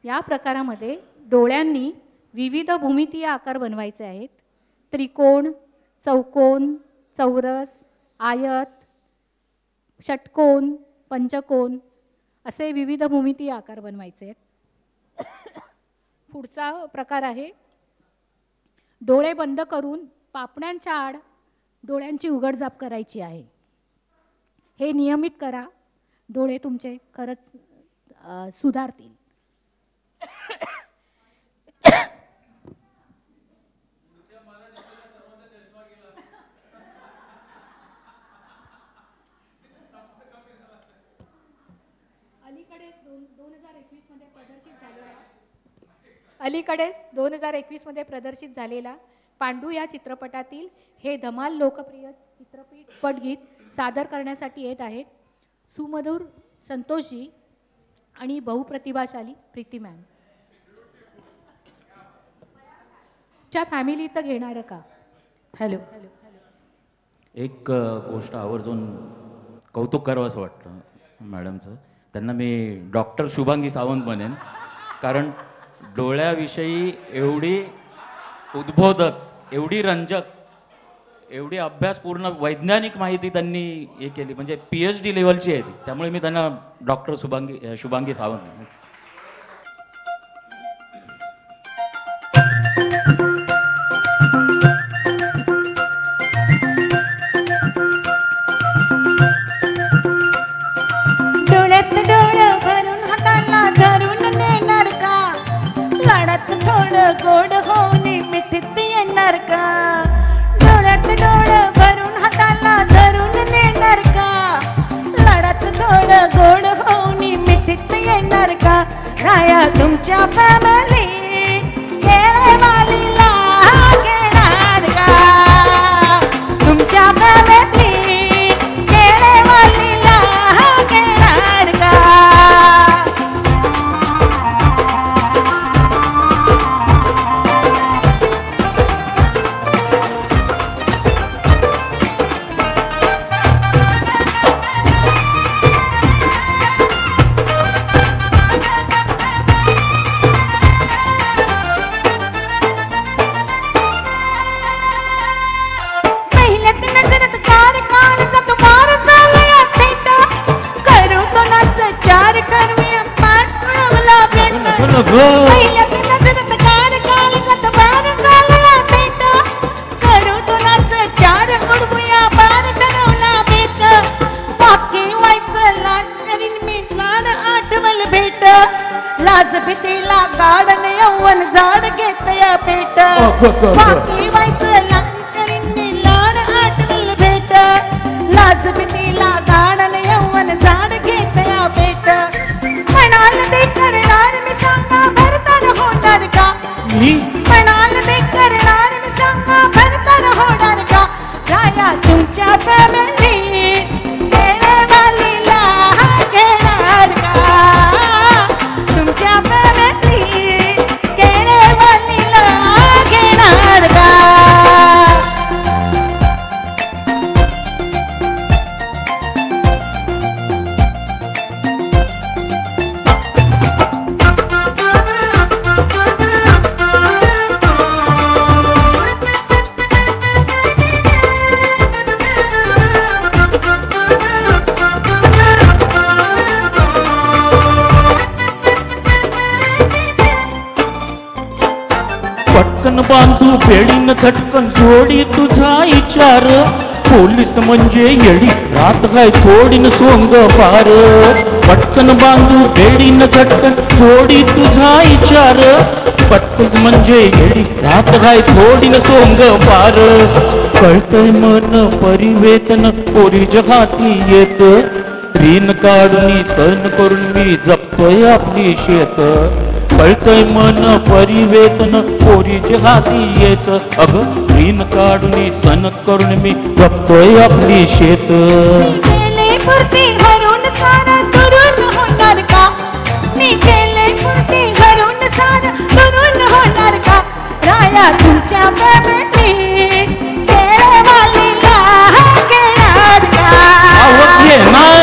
या प्रकारामध्ये डोळ्यांनी विविध भूमितीय आकार बनवायचे आहेत. त्रिकोण, चौकोन, चौरस, आयत, षटकोन, पंचकोन असे विविध भूमितीय आकार बनवायचे आहेत. पुढचा प्रकार आहे डोळे बंद करून पापण्यांच्या आड डोळ्यांची उघडझाप करायची आहे. हे नियमित करा, डोळे तुमचे खरंच सुधारतील. अलीकडेच 2021 मध्ये प्रदर्शित झालेला पांडू या चित्रपटातील हे धमाल लोकप्रिय चित्रपट गीत सादर करण्यासाठी येत आहेत सुमधुर संतोषजी आणि बहुप्रतिभाशाली प्रीती मॅम. च्या फॅमिली तर घेणार का? हॅलो. एक गोष्ट आवर्जून कौतुक करावं असं वाटतं मॅडमचं. त्यांना मी डॉक्टर शुभांगी सावंत बनेन, कारण डोळ्याविषयी एवढी उद्बोधक, एवढी रंजक, एवढी अभ्यासपूर्ण वैज्ञानिक माहिती त्यांनी हे केली, म्हणजे PhD लेवलची आहे ती. त्यामुळे मी त्यांना डॉक्टर शुभांगी सावंत. डोळ्यात डोळं भरून हाताला धरून नेणार का? लाडात थोडं गोड होऊन मिठीत येणार का? डोळ्यात डोळं भरून हाताला धरून नेणार का? लाडात थोडं गोड होऊन मिठीत येणार का? राया तुमच्या फॅमिली केळेवालीला घेणार का? तुमच्या फॅमिली केळेवालीला घेणार का? लाज भीतीला गाडन यौवन झाड घेत या पेट. बाकी व्हायचं लागकरीन मी लाड आठवल भेट. लाज भीतीला गाडन यौवन झाड घेत या पेट. म्हणाल ते करणार मी सांगा भरतर होणार का? म्हणाल ते करणार मी सांगा भरतर होणार का? राया तुमच्या फॅमिली केळेवालीला घेणार का? तुमच्या फॅमिली केळेवालीला घेणार का? पटकन बांधू पेडीन झटकन जोडी तुझा विचार. पोलीस म्हणजे येडी रात काय थोडीन सोंग पार. पटकन बांधू पेडीन झटकन जोडी तुझा विचार. पटकन म्हणजे येडी रात काय थोडीन सोंग पार. कळतय मन परिवेतन पोरी जगाती येत. रीन काढून सण करून मी जपतोय आपली शेत. कळतय मन परिवेतन पोरीच्या हाती येत. अग रीन काढून सण करून मी जपतोय आपली शेत. केले पुरती घरून सारा करून होणार का? मी केले पुरती घरून सारा करून होणार का? राया तुमच्या फॅमिली केळेवालीला घेणार का? घेणार